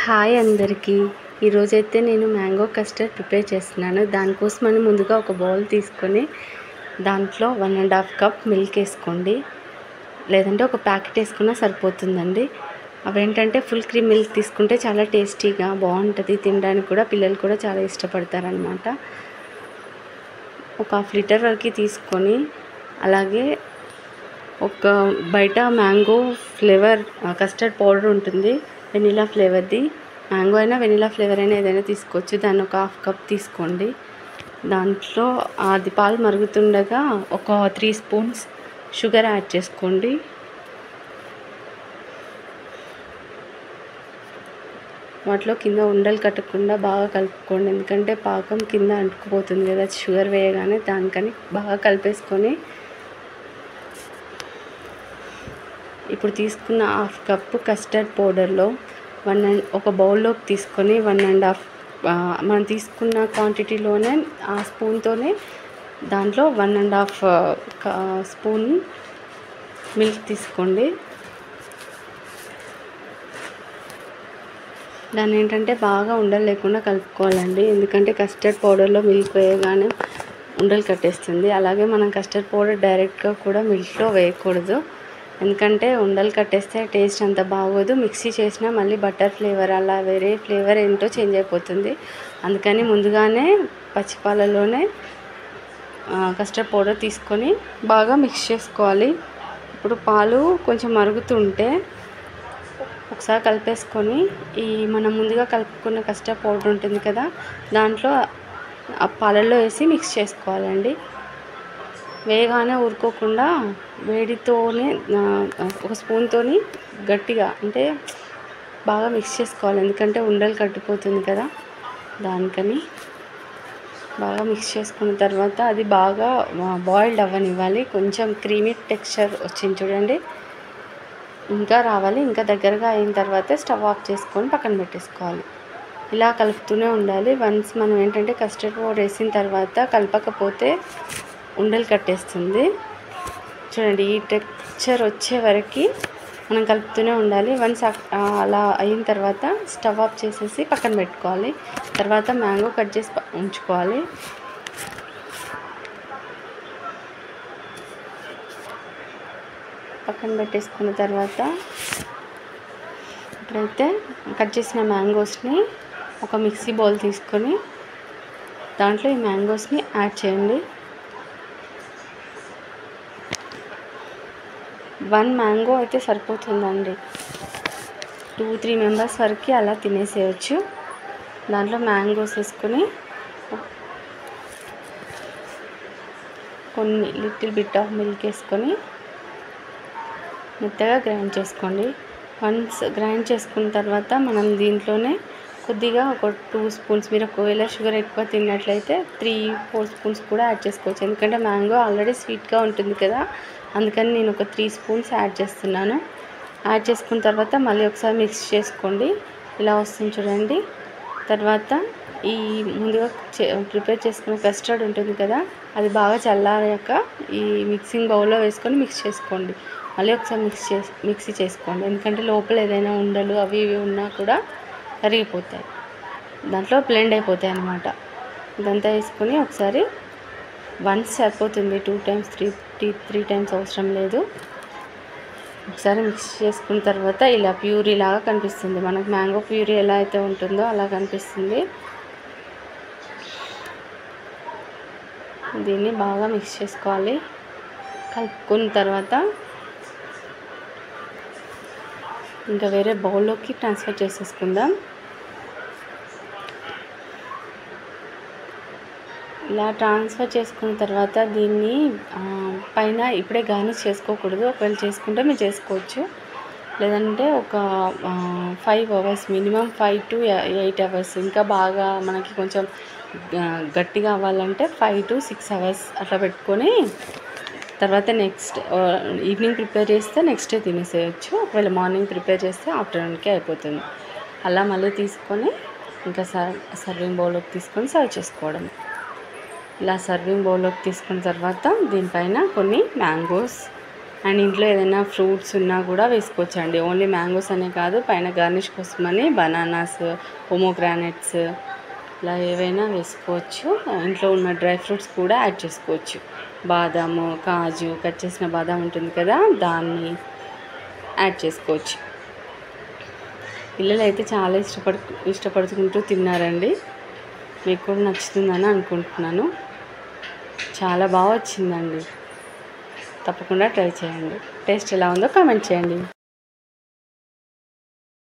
Hi అందరికీ. ఈరోజైతే నేను మ్యాంగో కస్టర్డ్ ప్రిపేర్ చేస్తున్నాను. దానికోసమని ముందుగా ఒక బౌల్ తీసుకొని దాంట్లో 1½ కప్ మిల్క్ వేసుకోండి. లేదంటే ఒక ప్యాకెట్ వేసుకున్నా సరిపోతుందండి. అవేంటంటే ఫుల్ క్రీమ్ మిల్క్ తీసుకుంటే చాలా టేస్టీగా బాగుంటుంది. తినడానికి కూడా పిల్లలు కూడా చాలా ఇష్టపడతారనమాట. ఒక ½ లీటర్ వరకు తీసుకొని అలాగే ఒక బయట మ్యాంగో ఫ్లేవర్ కస్టర్డ్ పౌడర్ ఉంటుంది, వెనిలా ఫ్లేవర్ది. మ్యాంగో అయినా వెనిలా ఫ్లేవర్ అయినా ఏదైనా తీసుకోవచ్చు. దాన్ని ఒక ½ కప్ తీసుకోండి. దాంట్లో అది పాలు మరుగుతుండగా ఒక 3 స్పూన్స్ షుగర్ యాడ్ చేసుకోండి. వాటిలో కింద ఉండలు కట్టకుండా బాగా కలుపుకోండి, ఎందుకంటే పాకం కింద అంటుకుపోతుంది కదా షుగర్ వేయగానే. దానికని బాగా కలిపేసుకొని ఇప్పుడు తీసుకున్న ½ కప్పు కస్టర్డ్ పౌడర్లో ఒక బౌల్లోకి తీసుకొని 1½ మనం తీసుకున్న క్వాంటిటీలోనే ఆ స్పూన్తోనే దాంట్లో 1½ స్పూన్ మిల్క్ తీసుకోండి. దాన్ని ఏంటంటే బాగా ఉండలు లేకుండా కలుపుకోవాలండి, ఎందుకంటే కస్టర్డ్ పౌడర్లో మిల్క్ వేయగానే ఉండలు కట్టేస్తుంది. అలాగే మనం కస్టర్డ్ పౌడర్ డైరెక్ట్గా కూడా మిల్క్లో వేయకూడదు, ఎందుకంటే ఉండలు కట్టేస్తే టేస్ట్ అంత బాగోదు. మిక్సీ చేసినా మళ్ళీ బటర్ ఫ్లేవర్ అలా వేరే ఫ్లేవర్ ఏంటో చేంజ్ అయిపోతుంది. అందుకని ముందుగానే పచ్చిపాలలోనే కస్టర్డ్ పౌడర్ తీసుకొని బాగా మిక్స్ చేసుకోవాలి. ఇప్పుడు పాలు కొంచెం మరుగుతుంటే ఒకసారి కలిపేసుకొని మనం ముందుగా కలుపుకున్న కస్టర్డ్ పౌడర్ ఉంటుంది కదా, దాంట్లో ఆ పాలల్లో వేసి మిక్స్ చేసుకోవాలండి. వేగానే ఊరుకోకుండా వేడితోనే ఒక స్పూన్తోని గట్టిగా అంటే బాగా మిక్స్ చేసుకోవాలి, ఎందుకంటే ఉండలు కట్టిపోతుంది కదా. దానికని బాగా మిక్స్ చేసుకున్న తర్వాత అది బాగా బాయిల్డ్ అవ్వనివ్వాలి. కొంచెం క్రీమీ టెక్స్చర్ వచ్చింది చూడండి, ఇంకా రావాలి. ఇంకా దగ్గరగా అయిన తర్వాత స్టవ్ ఆఫ్ చేసుకొని పక్కన పెట్టేసుకోవాలి. ఇలా కలుపుతూనే ఉండాలి. వన్స్ మనం ఏంటంటే కస్టర్డ్ పౌడర్ వేసిన తర్వాత కలపకపోతే ఉండలు కట్టేస్తుంది. చూడండి, ఈ టెక్స్చర్ వచ్చే వరకు మనం కలుపుతూనే ఉండాలి. వన్స్ అలా అయిన తర్వాత స్టవ్ ఆఫ్ చేసేసి పక్కన పెట్టుకోవాలి. తర్వాత మ్యాంగో కట్ చేసి ఉంచుకోవాలి. పక్కన పెట్టేసుకున్న తర్వాత ఇప్పుడైతే కట్ చేసిన మ్యాంగోస్ని ఒక మిక్సీ బౌల్ తీసుకొని దాంట్లో ఈ మ్యాంగోస్ని యాడ్ చేయండి. 1 మ్యాంగో అయితే సరిపోతుందండి. 2-3 మెంబర్స్ వరకు అలా తినేసేయచ్చు. దాంట్లో మ్యాంగోస్ వేసుకొని కొన్ని లిటిల్ బిట్ ఆఫ్ మిల్క్ వేసుకొని మెత్తగా గ్రైండ్ చేసుకోండి. వన్స్ గ్రైండ్ చేసుకున్న తర్వాత మనం దీంట్లోనే కొద్దిగా ఒక 2 స్పూన్స్, మీరు ఒకవేళ షుగర్ ఎక్కువ తిన్నట్లయితే 3-4 స్పూన్స్ కూడా యాడ్ చేసుకోవచ్చు, ఎందుకంటే మ్యాంగో ఆల్రెడీ స్వీట్గా ఉంటుంది కదా. అందుకని నేను ఒక 3 స్పూన్స్ యాడ్ చేస్తున్నాను. యాడ్ చేసుకున్న తర్వాత మళ్ళీ ఒకసారి మిక్స్ చేసుకోండి. ఇలా వస్తుంది చూడండి. తర్వాత ఈ ముందుగా ప్రిపేర్ చేసుకున్న కస్టర్డ్ ఉంటుంది కదా, అది బాగా చల్లారాక ఈ మిక్సింగ్ బౌల్లో వేసుకొని మిక్స్ చేసుకోండి. మళ్ళీ ఒకసారి మిక్సీ చేసుకోండి, ఎందుకంటే లోపల ఏదైనా ఉండలు అవి ఇవి ఉన్నా కూడా కరిగిపోతాయి, దాంట్లో బ్లెండ్ అయిపోతాయి అన్నమాట. ఇదంతా వేసుకొని ఒకసారి వన్స్ సరిపోతుంది, 2 టైమ్స్ 3 టైమ్స్ అవసరం లేదు. ఒకసారి మిక్స్ చేసుకున్న తర్వాత ఇలా ప్యూరీ లాగా కనిపిస్తుంది. మనకు మ్యాంగో ప్యూరీ ఎలా అయితే ఉంటుందో అలా కనిపిస్తుంది. దీన్ని బాగా మిక్స్ చేసుకోవాలి. కలుపుకున్న తర్వాత ఇంకా వేరే బౌల్లోకి ట్రాన్స్ఫర్ చేసేసుకుందాం. ఇలా ట్రాన్స్ఫర్ చేసుకున్న తర్వాత దీన్ని పైన ఇప్పుడే గార్నిష్ చేసుకోకూడదు. ఒకవేళ చేసుకుంటే మీరు చేసుకోవచ్చు, లేదంటే ఒక 5 అవర్స్, మినిమం 5 to 8 అవర్స్, ఇంకా బాగా మనకి కొంచెం గట్టిగా అవ్వాలంటే 5 to 6 అవర్స్ అట్లా పెట్టుకొని తర్వాత నెక్స్ట్ ఈవినింగ్ ప్రిపేర్ చేస్తే నెక్స్ట్ డే తినేసేయచ్చు. ఒకవేళ మార్నింగ్ ప్రిపేర్ చేస్తే ఆఫ్టర్నూన్కే అయిపోతుంది. అలా మళ్ళీ తీసుకొని ఇంకా సర్వింగ్ బౌల్లోకి తీసుకొని సర్వ్ చేసుకోవడం. ఇలా సర్వింగ్ బౌల్లోకి తీసుకున్న తర్వాత దీనిపైన కొన్ని మ్యాంగోస్ అండ్ ఇంట్లో ఏదైనా ఫ్రూట్స్ ఉన్నా కూడా వేసుకోవచ్చండి. ఓన్లీ మ్యాంగోస్ అనే కాదు, పైన గార్నిష్ కోసమని బనానాస్, పొమోగ్రానైట్స్ ఇలా ఏవైనా వేసుకోవచ్చు. ఇంట్లో ఉన్న డ్రై ఫ్రూట్స్ కూడా యాడ్ చేసుకోవచ్చు. బాదాము, కాజు, కట్ చేసిన బాదాం ఉంటుంది కదా, దాన్ని యాడ్ చేసుకోవచ్చు. పిల్లలు అయితే చాలా ఇష్టపడుకుంటూ తిన్నారండి. మీకు కూడా నచ్చుతుందని అనుకుంటున్నాను. చాలా బాగా వచ్చిందండి. తప్పకుండా ట్రై చేయండి. టేస్ట్ ఎలా ఉందో కామెంట్ చేయండి.